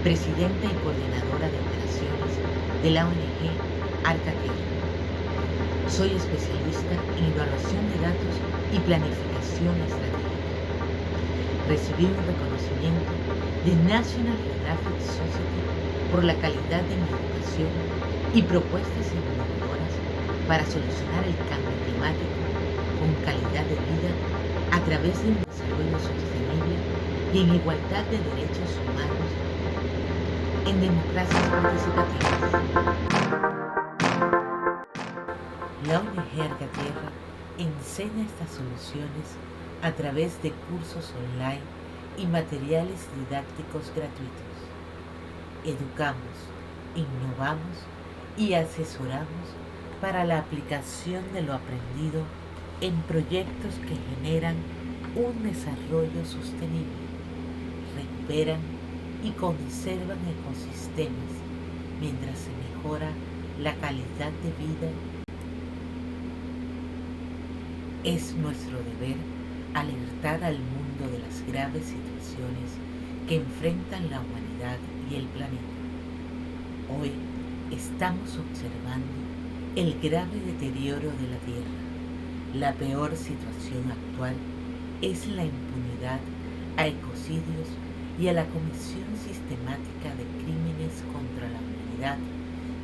presidenta y coordinadora de operaciones de la ONG Arca Tierra. Soy especialista en evaluación de datos y planificación estratégica. Recibí un reconocimiento de National Geographic Society por la calidad de mi educación y propuestas innovadoras para solucionar el cambio climático con calidad de vida a través de un desarrollo sostenible y en igualdad de derechos humanos en democracias participativas. La ONG Arca Tierra enseña estas soluciones a través de cursos online y materiales didácticos gratuitos. Educamos, innovamos y asesoramos para la aplicación de lo aprendido en proyectos que generan un desarrollo sostenible, recuperan y conservan ecosistemas mientras se mejora la calidad de vida. Es nuestro deber alertar al mundo de las graves situaciones que enfrentan la humanidad y el planeta. Hoy estamos observando el grave deterioro de la Tierra. La peor situación actual es la impunidad a ecocidios y a la comisión sistemática de crímenes contra la humanidad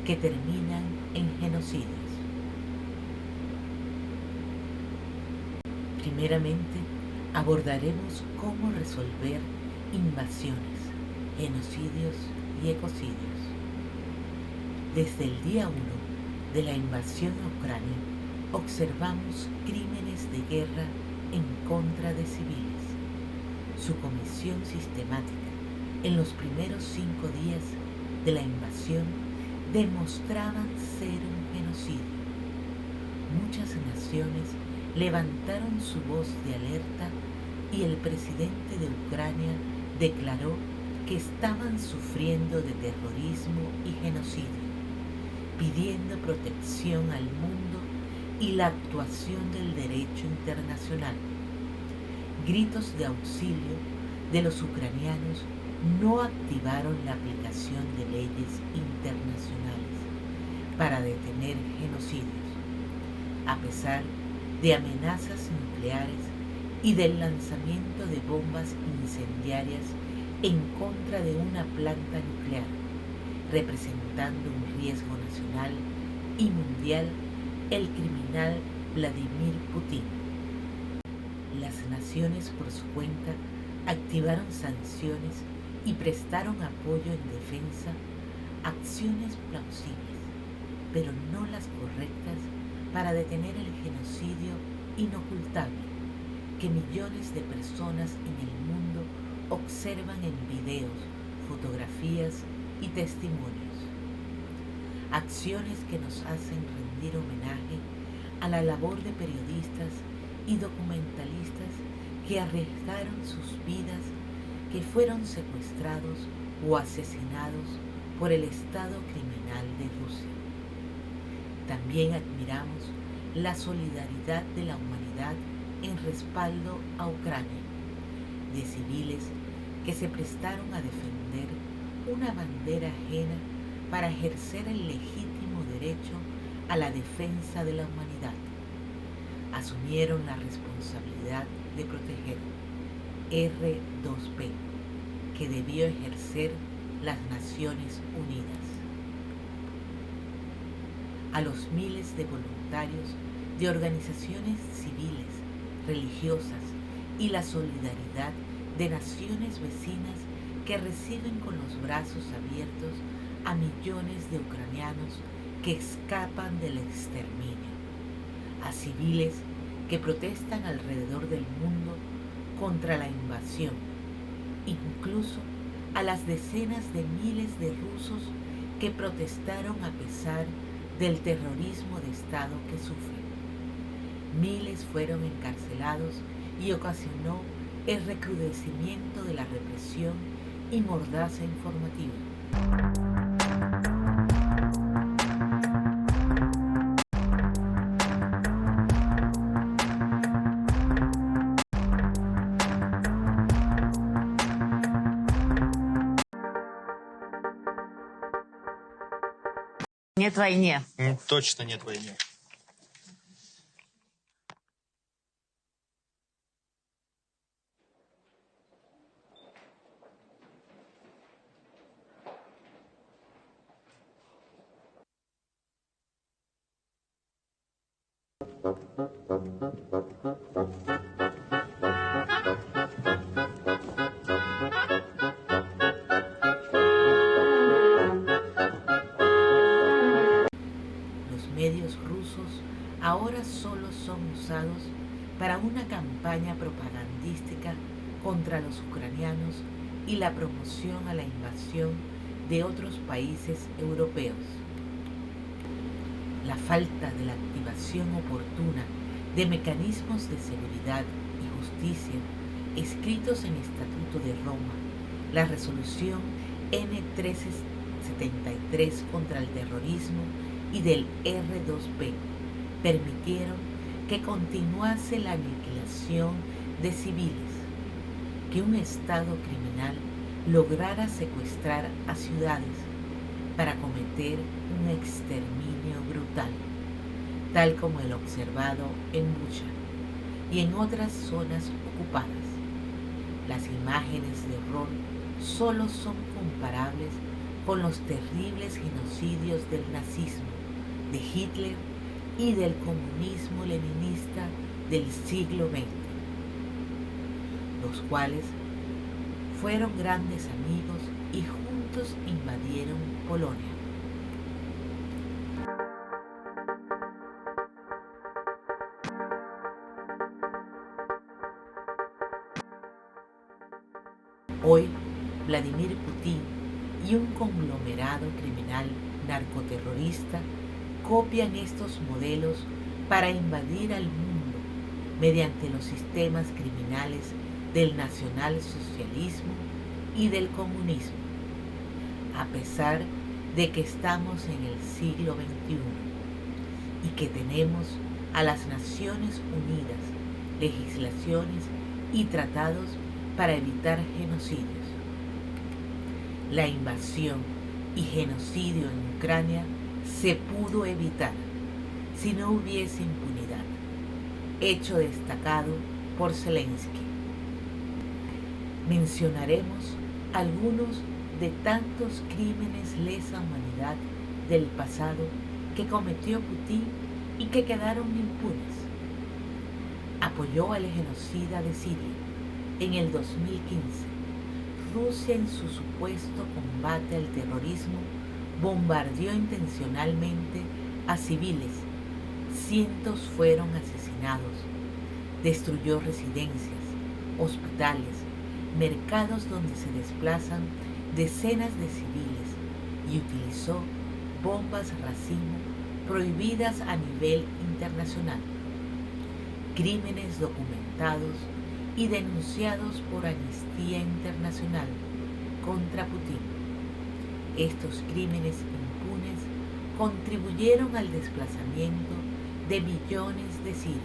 que terminan en genocidios. Primeramente, abordaremos cómo resolver invasiones, genocidios y ecocidios. Desde el día 1 de la invasión a Ucrania, observamos crímenes de guerra en contra de civiles. Su comisión sistemática en los primeros 5 días de la invasión demostraban ser un genocidio. Muchas naciones levantaron su voz de alerta y el presidente de Ucrania declaró que estaban sufriendo de terrorismo y genocidio, pidiendo protección al mundo y la actuación del derecho internacional. Gritos de auxilio de los ucranianos no activaron la aplicación de leyes internacionales para detener genocidios, a pesar de amenazas nucleares y del lanzamiento de bombas incendiarias en contra de una planta nuclear, representando un riesgo nacional y mundial. El criminal Vladimir Putin. Las naciones por su cuenta activaron sanciones y prestaron apoyo en defensa, acciones plausibles, pero no las correctas para detener el genocidio inocultable que millones de personas en el mundo observan en videos, fotografías y testimonios. Acciones que nos hacen rendir homenaje a la labor de periodistas y documentalistas que arriesgaron sus vidas, que fueron secuestrados o asesinados por el Estado criminal de Rusia. También admiramos la solidaridad de la humanidad en respaldo a Ucrania, de civiles que se prestaron a defender una bandera ajena para ejercer el legítimo derecho a la defensa de la humanidad. Asumieron la responsabilidad de proteger R2P, que debió ejercer las Naciones Unidas. A los miles de voluntarios de organizaciones civiles, religiosas y la solidaridad de naciones vecinas que reciben con los brazos abiertos a millones de ucranianos que escapan del exterminio, a civiles que protestan alrededor del mundo contra la invasión, incluso a las decenas de miles de rusos que protestaron a pesar del terrorismo de Estado que sufren. Miles fueron encarcelados y ocasionó el recrudecimiento de la represión y mordaza informativa. Нет войне. Точно нет войны. Los medios rusos ahora solo son usados para una campaña propagandística contra los ucranianos y la promoción a la invasión de otros países europeos. La falta de la activación oportuna de mecanismos de seguridad y justicia escritos en el Estatuto de Roma, la resolución N1373 contra el terrorismo y del R2P permitieron que continuase la aniquilación de civiles, que un Estado criminal lograra secuestrar a ciudades para cometer un exterminio brutal, tal como el observado en Bucha y en otras zonas ocupadas. Las imágenes de horror solo son comparables con los terribles genocidios del nazismo, de Hitler y del comunismo leninista del siglo XX, los cuales fueron grandes amigos y juntos invadieron Polonia. Hoy, Vladimir Putin y un conglomerado criminal narcoterrorista copian estos modelos para invadir al mundo mediante los sistemas criminales del nacionalsocialismo y del comunismo, a pesar de que estamos en el siglo XXI y que tenemos a las Naciones Unidas, legislaciones y tratados para evitar genocidios. La invasión y genocidio en Ucrania se pudo evitar si no hubiese impunidad, hecho destacado por Zelensky. Mencionaremos algunos de tantos crímenes lesa humanidad del pasado que cometió Putin y que quedaron impunes. Apoyó al genocida de Siria. En el 2015, Rusia, en su supuesto combate al terrorismo, bombardeó intencionalmente a civiles. Cientos fueron asesinados. Destruyó residencias, hospitales, mercados donde se desplazan decenas de civiles y utilizó bombas racimo prohibidas a nivel internacional. Crímenes documentados y denunciados por Amnistía Internacional contra Putin. Estos crímenes impunes contribuyeron al desplazamiento de millones de sirios.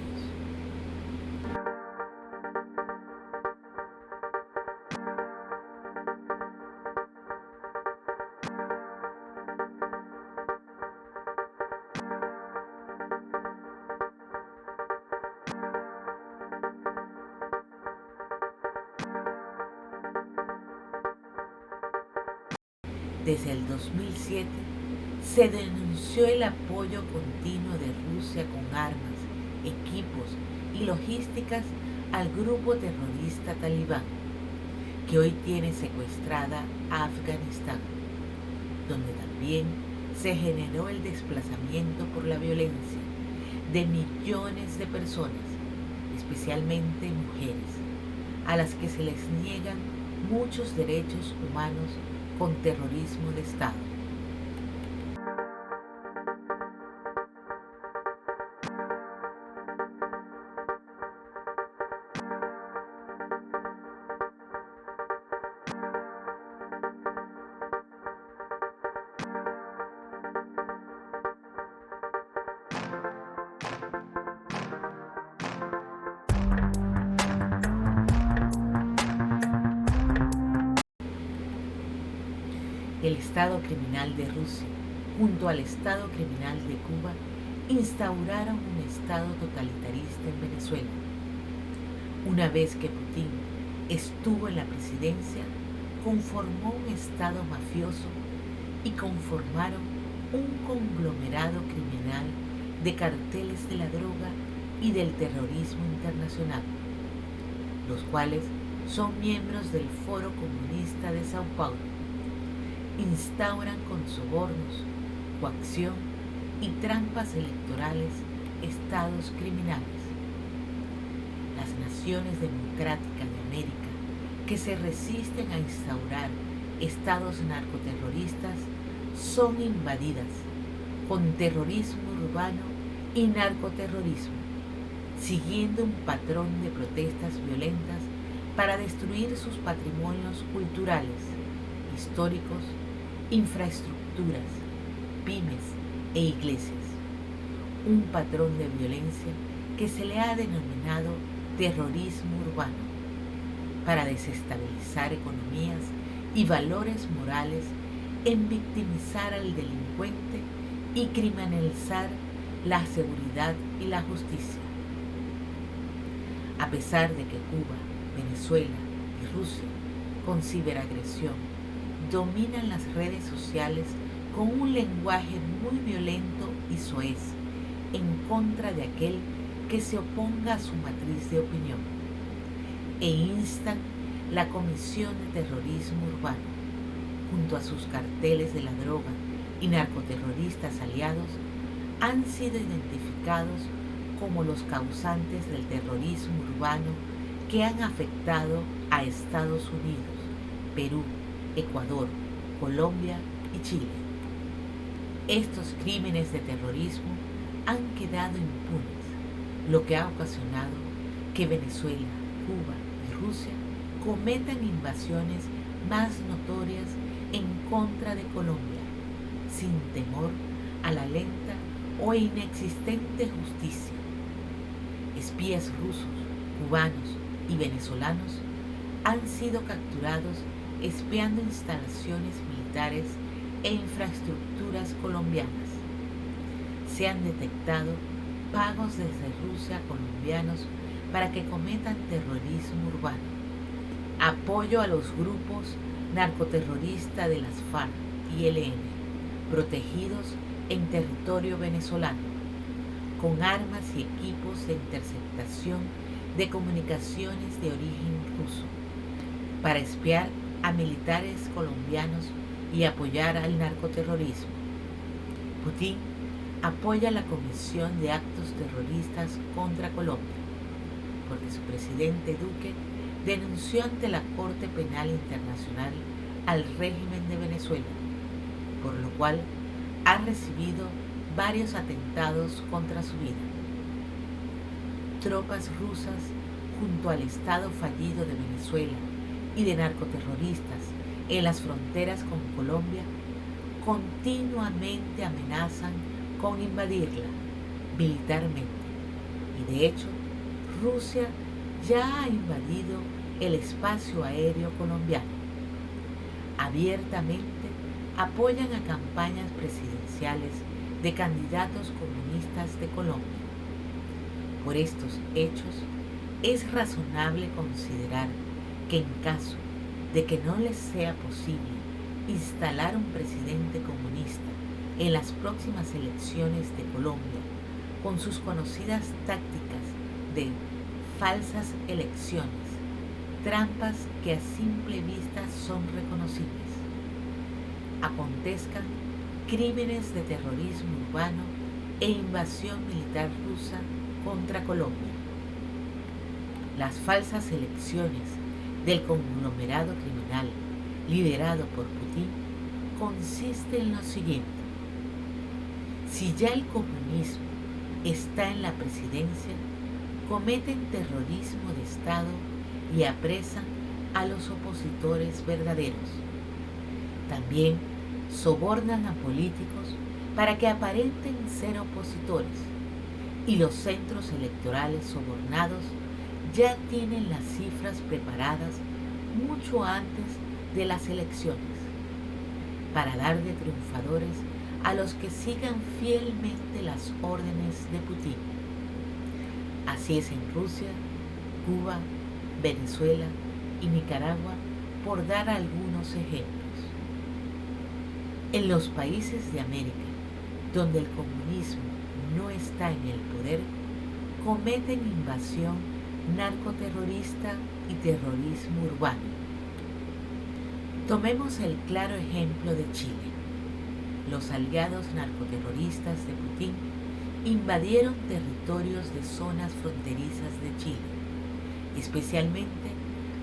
Desde el 2007 se denunció el apoyo continuo de Rusia con armas, equipos y logísticas al grupo terrorista talibán, que hoy tiene secuestrada a Afganistán, donde también se generó el desplazamiento por la violencia de millones de personas, especialmente mujeres, a las que se les niegan muchos derechos humanos con terrorismo de Estado. El Estado criminal de Rusia junto al Estado criminal de Cuba, instauraron un Estado totalitarista en Venezuela. Una vez que Putin estuvo en la presidencia, conformó un Estado mafioso y conformaron un conglomerado criminal de carteles de la droga y del terrorismo internacional, los cuales son miembros del Foro Comunista de Sao Paulo. Instauran con sobornos, coacción y trampas electorales estados criminales. Las naciones democráticas de América que se resisten a instaurar estados narcoterroristas son invadidas con terrorismo urbano y narcoterrorismo, siguiendo un patrón de protestas violentas para destruir sus patrimonios culturales, históricos, infraestructuras, pymes e iglesias. Un patrón de violencia que se le ha denominado terrorismo urbano, para desestabilizar economías y valores morales, en victimizar al delincuente y criminalizar la seguridad y la justicia. A pesar de que Cuba, Venezuela y Rusia, con ciberagresión, dominan las redes sociales con un lenguaje muy violento y soez en contra de aquel que se oponga a su matriz de opinión, e instan la Comisión de Terrorismo Urbano, junto a sus carteles de la droga y narcoterroristas aliados, han sido identificados como los causantes del terrorismo urbano que han afectado a Estados Unidos, Perú, Ecuador, Colombia y Chile. Estos crímenes de terrorismo han quedado impunes, lo que ha ocasionado que Venezuela, Cuba y Rusia cometan invasiones más notorias en contra de Colombia, sin temor a la lenta o inexistente justicia. Espías rusos, cubanos y venezolanos han sido capturados espiando instalaciones militares e infraestructuras colombianas. Se han detectado pagos desde Rusia a colombianos para que cometan terrorismo urbano, apoyo a los grupos narcoterroristas de las FARC y ELN, protegidos en territorio venezolano, con armas y equipos de interceptación de comunicaciones de origen ruso, para espiar a militares colombianos y apoyar al narcoterrorismo. Putin apoya la comisión de actos terroristas contra Colombia, porque su presidente Duque denunció ante la Corte Penal Internacional al régimen de Venezuela, por lo cual ha recibido varios atentados contra su vida. Tropas rusas, junto al Estado fallido de Venezuela y de narcoterroristas en las fronteras con Colombia, continuamente amenazan con invadirla militarmente, y de hecho Rusia ya ha invadido el espacio aéreo colombiano. Abiertamente apoyan a campañas presidenciales de candidatos comunistas de Colombia. Por estos hechos, es razonable considerar que en caso de que no les sea posible instalar un presidente comunista en las próximas elecciones de Colombia, con sus conocidas tácticas de falsas elecciones, trampas que a simple vista son reconocibles, acontezcan crímenes de terrorismo urbano e invasión militar rusa contra Colombia. Las falsas elecciones del conglomerado criminal liderado por Putin consiste en lo siguiente: si ya el comunismo está en la presidencia, cometen terrorismo de Estado y apresan a los opositores verdaderos. También sobornan a políticos para que aparenten ser opositores, y los centros electorales sobornados ya tienen las cifras preparadas mucho antes de las elecciones, para dar de triunfadores a los que sigan fielmente las órdenes de Putin. Así es en Rusia, Cuba, Venezuela y Nicaragua, por dar algunos ejemplos. En los países de América, donde el comunismo no está en el poder, cometen invasión narcoterrorista y terrorismo urbano. Tomemos el claro ejemplo de Chile. Los aliados narcoterroristas de Putin invadieron territorios de zonas fronterizas de Chile, especialmente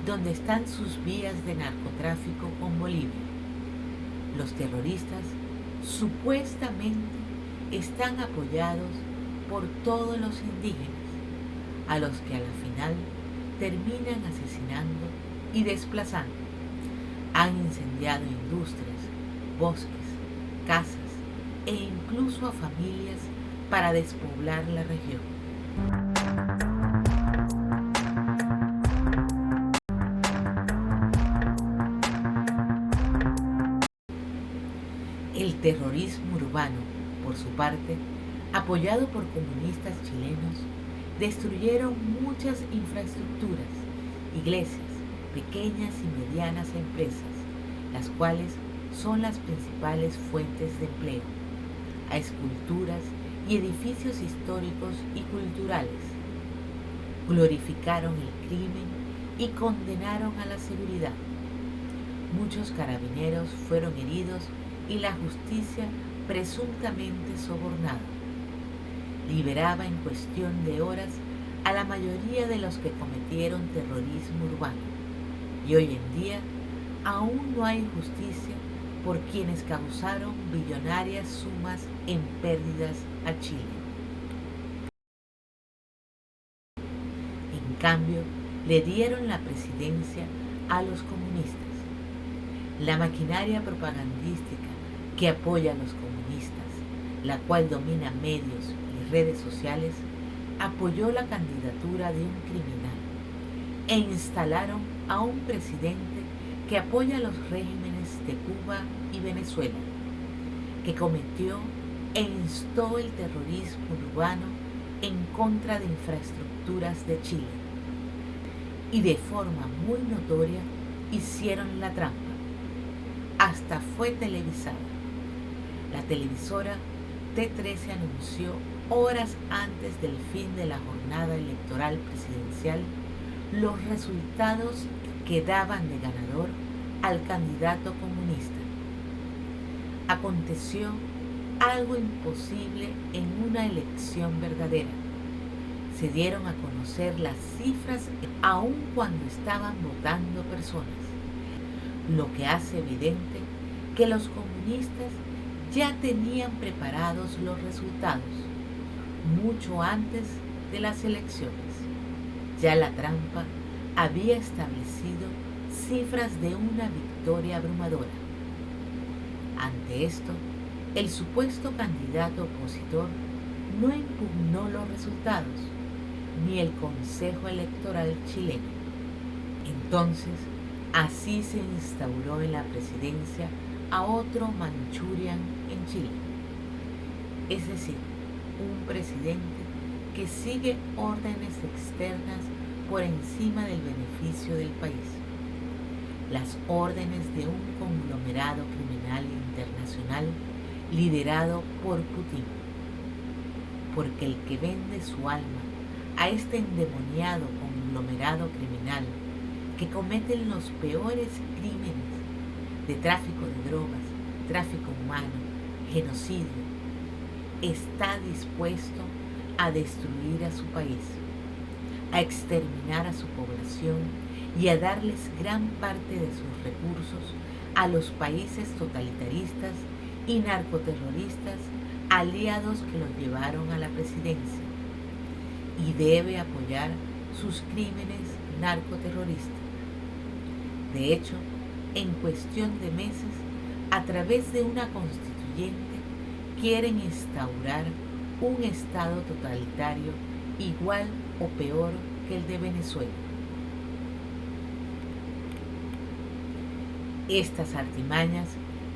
donde están sus vías de narcotráfico con Bolivia. Los terroristas supuestamente están apoyados por todos los indígenas, a los que a la final terminan asesinando y desplazando. Han incendiado industrias, bosques, casas e incluso a familias para despoblar la región. El terrorismo urbano, por su parte, apoyado por comunistas chilenos, destruyeron muchas infraestructuras, iglesias, pequeñas y medianas empresas, las cuales son las principales fuentes de empleo, a esculturas y edificios históricos y culturales. Glorificaron el crimen y condenaron a la seguridad. Muchos carabineros fueron heridos y la justicia presuntamente sobornada. Liberaba en cuestión de horas a la mayoría de los que cometieron terrorismo urbano, y hoy en día aún no hay justicia por quienes causaron billonarias sumas en pérdidas a Chile. En cambio, le dieron la presidencia a los comunistas. La maquinaria propagandística que apoya a los comunistas, la cual domina medios y redes sociales, apoyó la candidatura de un criminal e instalaron a un presidente que apoya los regímenes de Cuba y Venezuela, que cometió e instó el terrorismo urbano en contra de infraestructuras de Chile, y de forma muy notoria hicieron la trampa. Hasta fue televisada. La televisora T13 anunció horas antes del fin de la jornada electoral presidencial los resultados que daban de ganador al candidato comunista. Aconteció algo imposible en una elección verdadera. Se dieron a conocer las cifras aun cuando estaban votando personas, lo que hace evidente que los comunistas ya tenían preparados los resultados mucho antes de las elecciones. Ya la trampa había establecido cifras de una victoria abrumadora. Ante esto, el supuesto candidato opositor no impugnó los resultados, ni el Consejo Electoral chileno. Entonces, así se instauró en la presidencia a otro Manchurian en Chile, es decir, un presidente que sigue órdenes externas por encima del beneficio del país, las órdenes de un conglomerado criminal internacional liderado por Putin, porque el que vende su alma a este endemoniado conglomerado criminal que cometen los peores crímenes de tráfico de drogas, tráfico humano, genocidio, está dispuesto a destruir a su país, a exterminar a su población y a darles gran parte de sus recursos a los países totalitaristas y narcoterroristas aliados que los llevaron a la presidencia, y debe apoyar sus crímenes narcoterroristas. De hecho, en cuestión de meses, a través de una constituyente, quieren instaurar un estado totalitario igual o peor que el de Venezuela. Estas artimañas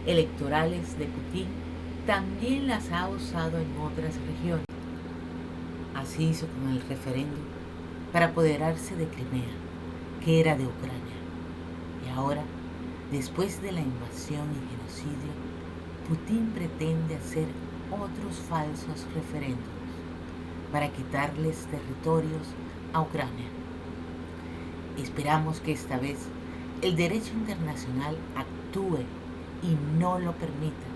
electorales de Putin también las ha usado en otras regiones. Así hizo con el referéndum para apoderarse de Crimea, que era de Ucrania. Y ahora, después de la invasión y genocidio, Putin pretende hacer otros falsos referéndums para quitarles territorios a Ucrania. Esperamos que esta vez el derecho internacional actúe y no lo permita,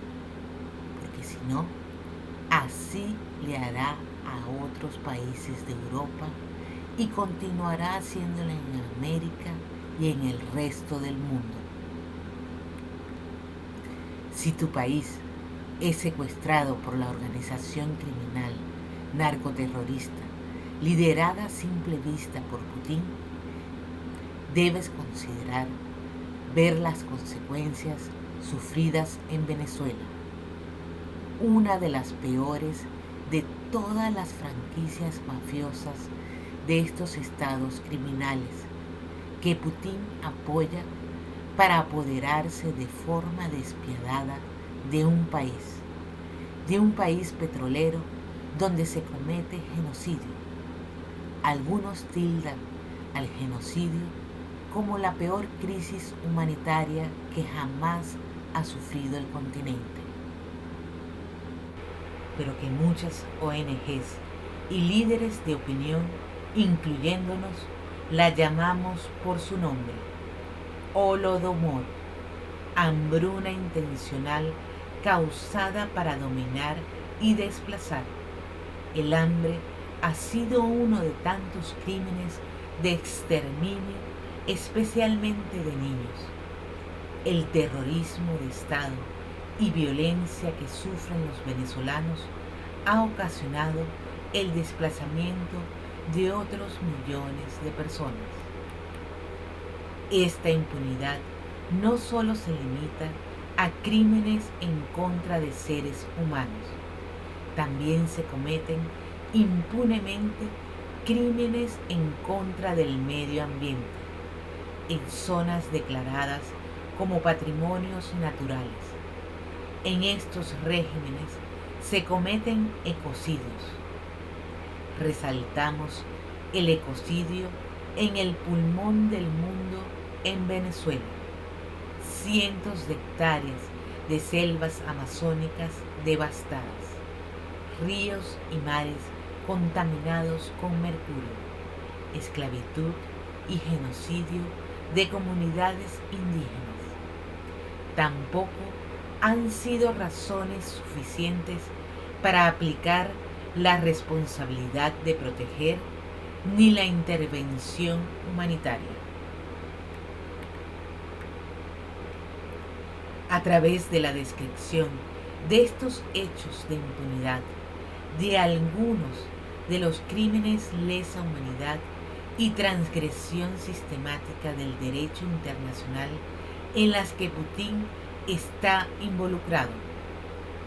porque si no, así le hará a otros países de Europa y continuará haciéndolo en América y en el resto del mundo. Si tu país es secuestrado por la organización criminal narcoterrorista liderada a simple vista por Putin, debes considerar ver las consecuencias sufridas en Venezuela, una de las peores de todas las franquicias mafiosas de estos estados criminales que Putin apoya para apoderarse de forma despiadada de un país petrolero donde se comete genocidio. Algunos tildan al genocidio como la peor crisis humanitaria que jamás ha sufrido el continente, pero que muchas ONGs y líderes de opinión, incluyéndonos, la llamamos por su nombre: Holodomor, hambruna intencional causada para dominar y desplazar. El hambre ha sido uno de tantos crímenes de exterminio, especialmente de niños. El terrorismo de Estado y violencia que sufren los venezolanos ha ocasionado el desplazamiento de otros millones de personas. Esta impunidad no solo se limita a crímenes en contra de seres humanos, también se cometen impunemente crímenes en contra del medio ambiente, en zonas declaradas como patrimonios naturales. En estos regímenes se cometen ecocidios. Resaltamos el ecocidio en el pulmón del mundo en Venezuela. Cientos de hectáreas de selvas amazónicas devastadas, ríos y mares contaminados con mercurio, esclavitud y genocidio de comunidades indígenas. Tampoco han sido razones suficientes para aplicar la responsabilidad de proteger ni la intervención humanitaria. A través de la descripción de estos hechos de impunidad, de algunos de los crímenes lesa humanidad y transgresión sistemática del derecho internacional en las que Putin está involucrado,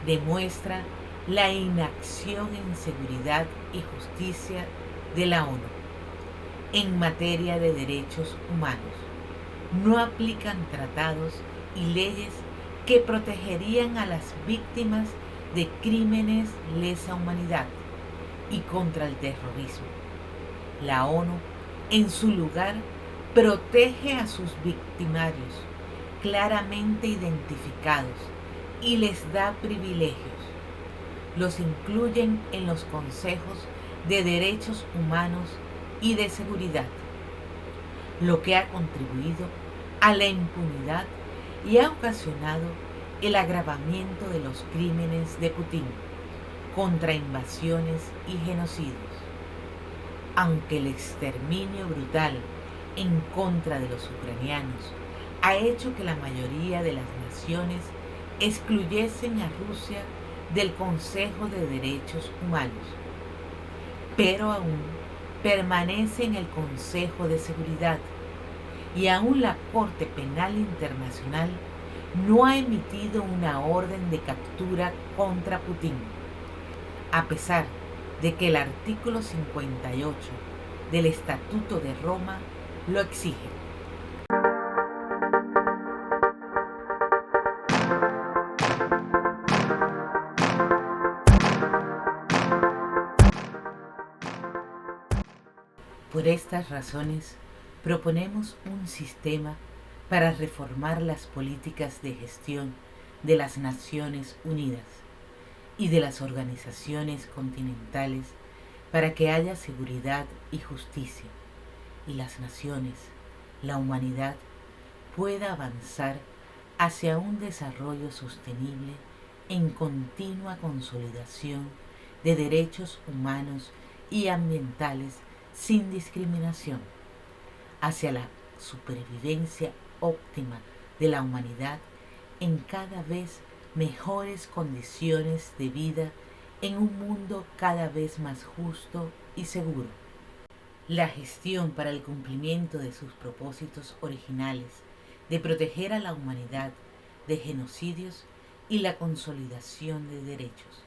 demuestra la inacción en seguridad y justicia de la ONU en materia de derechos humanos. No aplican tratados y leyes que protegerían a las víctimas de crímenes lesa humanidad y contra el terrorismo. La ONU, en su lugar, protege a sus victimarios claramente identificados y les da privilegios. Los incluyen en los consejos de derechos humanos y de seguridad, lo que ha contribuido a la impunidad y ha ocasionado el agravamiento de los crímenes de Putin contra invasiones y genocidios. Aunque el exterminio brutal en contra de los ucranianos ha hecho que la mayoría de las naciones excluyesen a Rusia del Consejo de Derechos Humanos, pero aún permanece en el Consejo de Seguridad y aún la Corte Penal Internacional no ha emitido una orden de captura contra Putin, a pesar de que el artículo 58 del Estatuto de Roma lo exige. Por estas razones, proponemos un sistema para reformar las políticas de gestión de las Naciones Unidas y de las organizaciones continentales para que haya seguridad y justicia, y las naciones, la humanidad, pueda avanzar hacia un desarrollo sostenible en continua consolidación de derechos humanos y ambientales sin discriminación, hacia la supervivencia óptima de la humanidad en cada vez mejores condiciones de vida en un mundo cada vez más justo y seguro. La gestión para el cumplimiento de sus propósitos originales de proteger a la humanidad de genocidios y la consolidación de derechos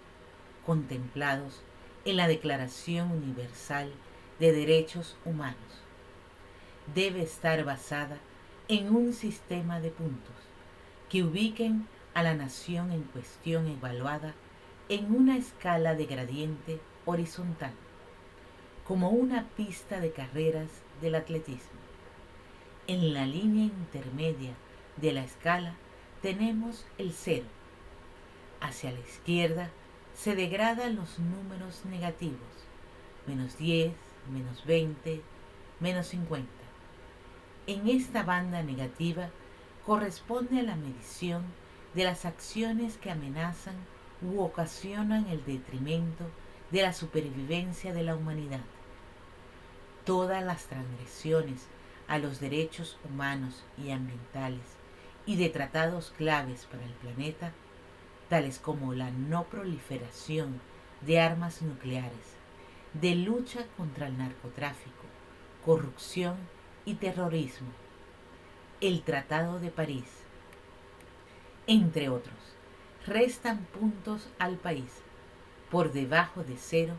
contemplados en la Declaración Universal de Derechos Humanos debe estar basada en un sistema de puntos que ubiquen a la nación en cuestión evaluada en una escala de gradiente horizontal, como una pista de carreras del atletismo. En la línea intermedia de la escala tenemos el cero. Hacia la izquierda se degradan los números negativos, -10, -20, -50. En esta banda negativa corresponde a la medición de las acciones que amenazan u ocasionan el detrimento de la supervivencia de la humanidad. Todas las transgresiones a los derechos humanos y ambientales y de tratados claves para el planeta, tales como la no proliferación de armas nucleares, de lucha contra el narcotráfico, corrupción y terrorismo, el Tratado de París, entre otros, restan puntos al país. Por debajo de cero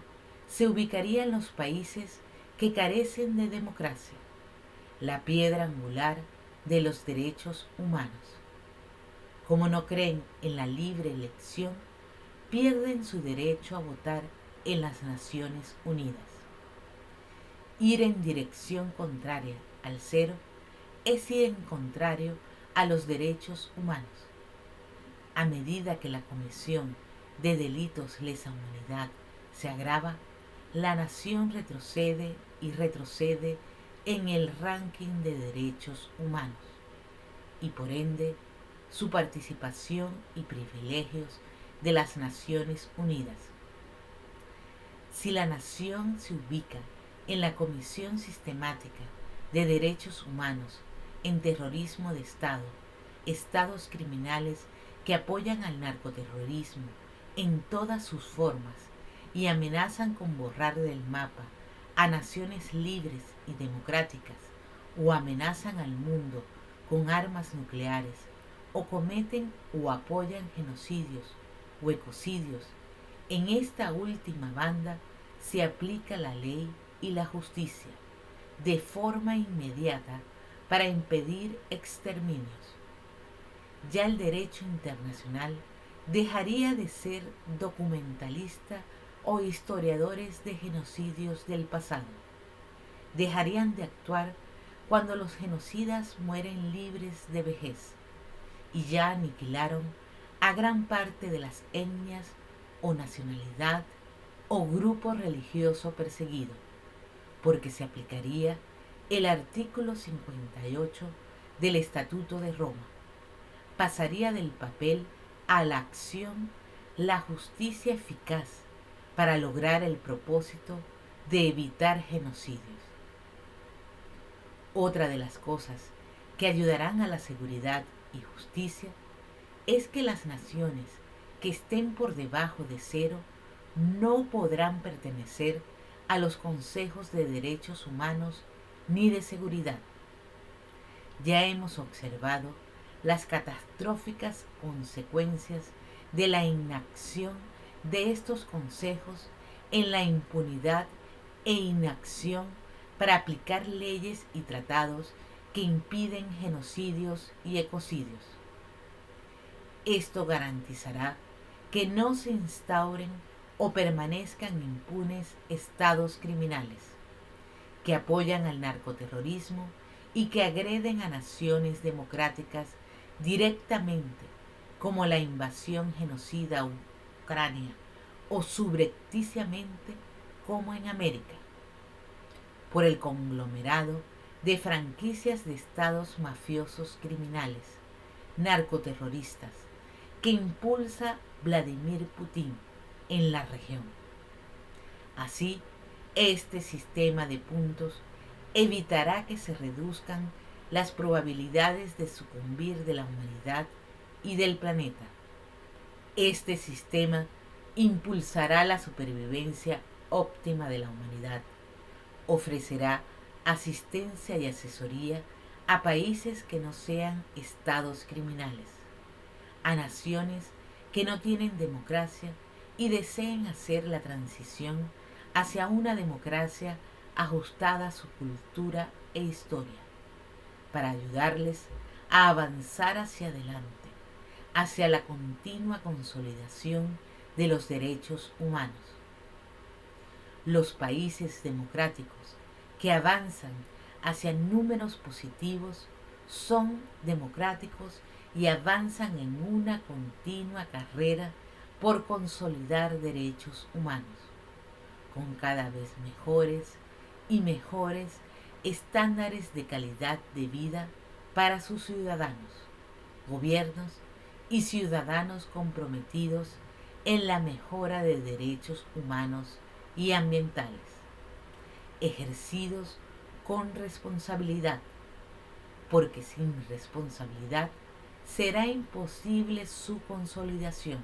se ubicarían los países que carecen de democracia, la piedra angular de los derechos humanos. Como no creen en la libre elección, pierden su derecho a votar en las Naciones Unidas. Ir en dirección contraria al cero es ir en contrario a los derechos humanos. A medida que la comisión de delitos lesa humanidad se agrava, la nación retrocede y retrocede en el ranking de derechos humanos y por ende su participación y privilegios de las Naciones Unidas. Si la nación se ubica en la Comisión Sistemática de Derechos Humanos, en terrorismo de Estado, estados criminales que apoyan al narcoterrorismo en todas sus formas y amenazan con borrar del mapa a naciones libres y democráticas, o amenazan al mundo con armas nucleares, o cometen o apoyan genocidios o ecocidios, en esta última banda se aplica la ley y la justicia de forma inmediata para impedir exterminios. Ya el derecho internacional dejaría de ser documentalista o historiadores de genocidios del pasado. Dejarían de actuar cuando los genocidas mueren libres de vejez y ya aniquilaron a gran parte de las etnias o nacionalidad o grupo religioso perseguido, porque se aplicaría el artículo 58 del Estatuto de Roma. Pasaría del papel a la acción la justicia eficaz para lograr el propósito de evitar genocidios. Otra de las cosas que ayudarán a la seguridad y justicia es que las naciones que estén por debajo de cero no podrán pertenecer a los consejos de derechos humanos ni de seguridad. Ya hemos observado las catastróficas consecuencias de la inacción de estos consejos en la impunidad e inacción para aplicar leyes y tratados que impiden genocidios y ecocidios. Esto garantizará que no se instauren o permanezcan impunes estados criminales, que apoyan al narcoterrorismo y que agreden a naciones democráticas directamente, como la invasión genocida a Ucrania, o subrepticiamente, como en América, por el conglomerado de franquicias de estados mafiosos criminales, narcoterroristas, que impulsa Vladimir Putin en la región. Así, este sistema de puntos evitará que se reduzcan las probabilidades de sucumbir de la humanidad y del planeta. Este sistema impulsará la supervivencia óptima de la humanidad, ofrecerá asistencia y asesoría a países que no sean estados criminales, a naciones que no tienen democracia y deseen hacer la transición hacia una democracia ajustada a su cultura e historia, para ayudarles a avanzar hacia adelante, hacia la continua consolidación de los derechos humanos. Los países democráticos que avanzan hacia números positivos son democráticos y avanzan en una continua carrera por consolidar derechos humanos, con cada vez mejores y mejores estándares de calidad de vida para sus ciudadanos, gobiernos y ciudadanos comprometidos en la mejora de derechos humanos y ambientales, ejercidos con responsabilidad, porque sin responsabilidad será imposible su consolidación.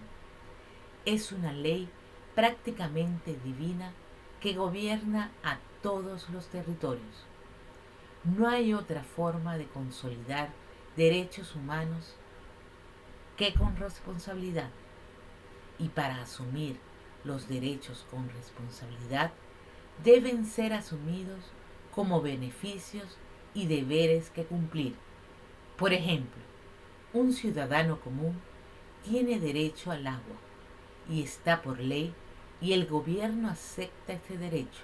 Es una ley prácticamente divina que gobierna a todos los territorios. No hay otra forma de consolidar derechos humanos que con responsabilidad. Y para asumir los derechos con responsabilidad, deben ser asumidos como beneficios y deberes que cumplir. Por ejemplo, un ciudadano común tiene derecho al agua y está por ley y el gobierno acepta este derecho.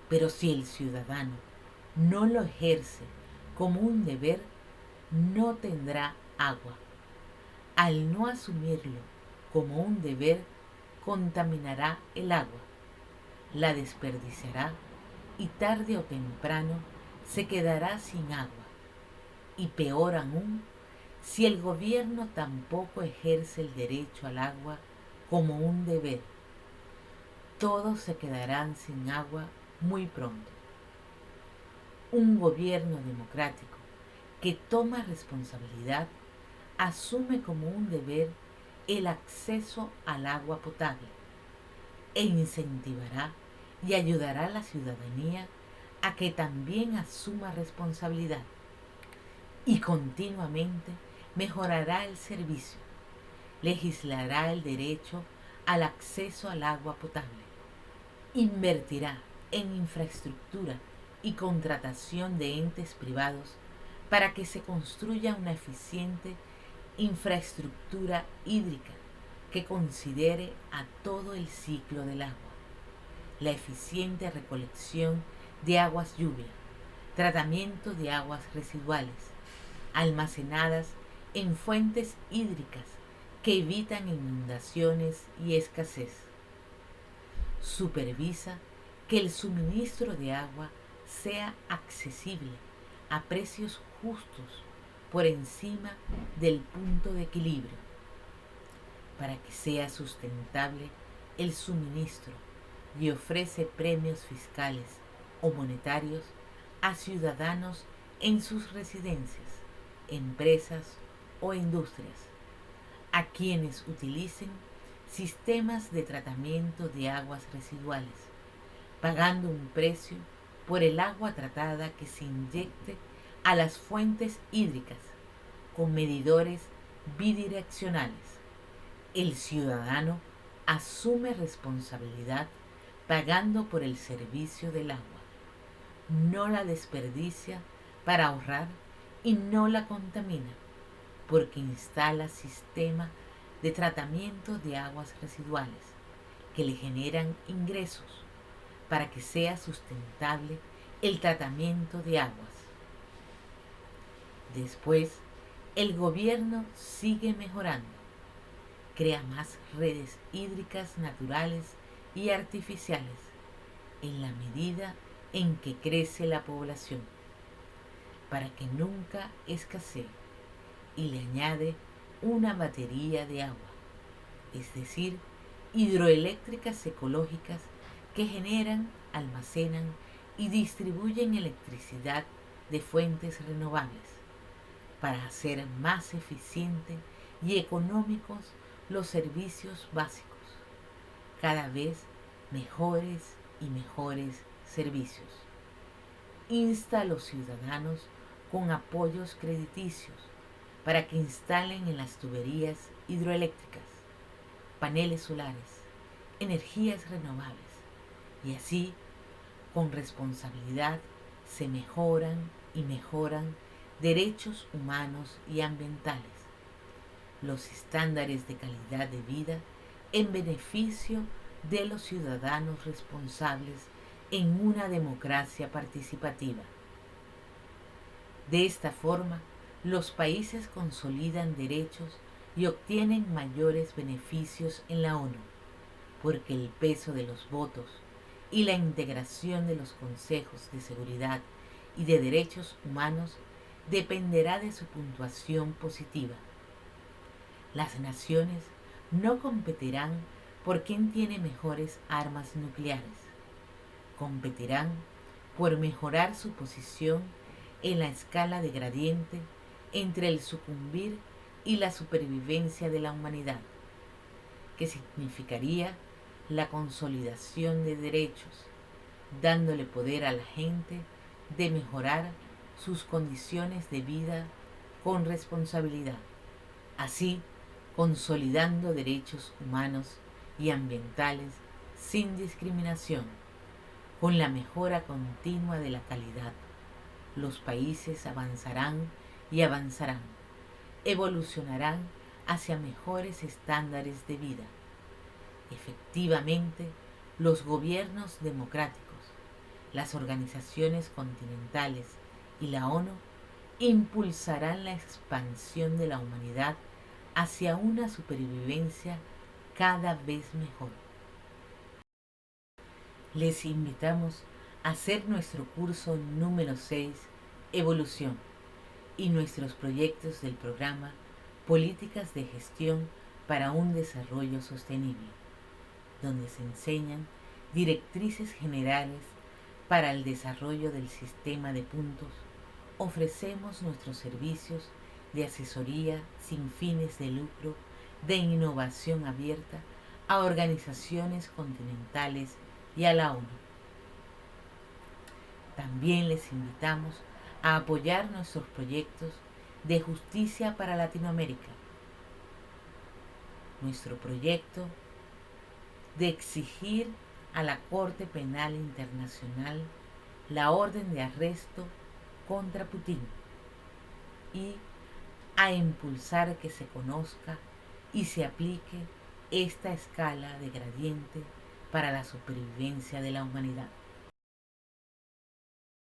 Pero si el ciudadano no lo ejerce como un deber, no tendrá agua. Al no asumirlo como un deber, contaminará el agua, la desperdiciará y tarde o temprano se quedará sin agua. Y peor aún, si el gobierno tampoco ejerce el derecho al agua como un deber, todos se quedarán sin agua muy pronto. Un gobierno democrático que toma responsabilidad asume como un deber el acceso al agua potable e incentivará y ayudará a la ciudadanía a que también asuma responsabilidad, y continuamente mejorará el servicio, legislará el derecho al acceso al agua potable, invertirá en infraestructura y contratación de entes privados para que se construya una eficiente infraestructura hídrica que considere a todo el ciclo del agua, la eficiente recolección de aguas lluvia, tratamiento de aguas residuales, almacenadas en fuentes hídricas que evitan inundaciones y escasez. Supervisa que el suministro de agua sea accesible a precios justos por encima del punto de equilibrio, para que sea sustentable el suministro, y ofrece premios fiscales o monetarios a ciudadanos en sus residencias, empresas o industrias, a quienes utilicen sistemas de tratamiento de aguas residuales, pagando un precio por el agua tratada que se inyecte a las fuentes hídricas con medidores bidireccionales. El ciudadano asume responsabilidad pagando por el servicio del agua. No la desperdicia para ahorrar y no la contamina, porque instala sistema de tratamiento de aguas residuales que le generan ingresos para que sea sustentable el tratamiento de aguas. Después, el gobierno sigue mejorando, crea más redes hídricas naturales y artificiales en la medida en que crece la población, para que nunca escasee, y le añade una batería de agua, es decir, hidroeléctricas ecológicas que generan, almacenan y distribuyen electricidad de fuentes renovables para hacer más eficiente y económicos los servicios básicos, cada vez mejores y mejores servicios. Insta a los ciudadanos con apoyos crediticios para que instalen en las tuberías hidroeléctricas paneles solares, energías renovables, y así, con responsabilidad, se mejoran y mejoran derechos humanos y ambientales, los estándares de calidad de vida en beneficio de los ciudadanos responsables en una democracia participativa. De esta forma, los países consolidan derechos y obtienen mayores beneficios en la ONU, porque el peso de los votos y la integración de los consejos de seguridad y de derechos humanos dependerá de su puntuación positiva. Las naciones no competirán por quién tiene mejores armas nucleares, competirán por mejorar su posición en la escala de gradiente entre el sucumbir y la supervivencia de la humanidad, que significaría la consolidación de derechos, dándole poder a la gente de mejorar sus condiciones de vida con responsabilidad, así consolidando derechos humanos y ambientales sin discriminación, con la mejora continua de la calidad. Los países avanzarán y avanzarán, evolucionarán hacia mejores estándares de vida. Efectivamente, los gobiernos democráticos, las organizaciones continentales y la ONU impulsarán la expansión de la humanidad hacia una supervivencia cada vez mejor. Les invitamos a hacer nuestro curso número 6, Evolución, y nuestros proyectos del programa Políticas de Gestión para un Desarrollo Sostenible, donde se enseñan directrices generales para el desarrollo del sistema de puntos. Ofrecemos nuestros servicios de asesoría sin fines de lucro, de innovación abierta a organizaciones continentales y a la ONU. También les invitamos a apoyar nuestros proyectos de justicia para Latinoamérica, nuestro proyecto de exigir a la Corte Penal Internacional la orden de arresto contra Putin y a impulsar que se conozca y se aplique esta escala de gradiente para la supervivencia de la humanidad.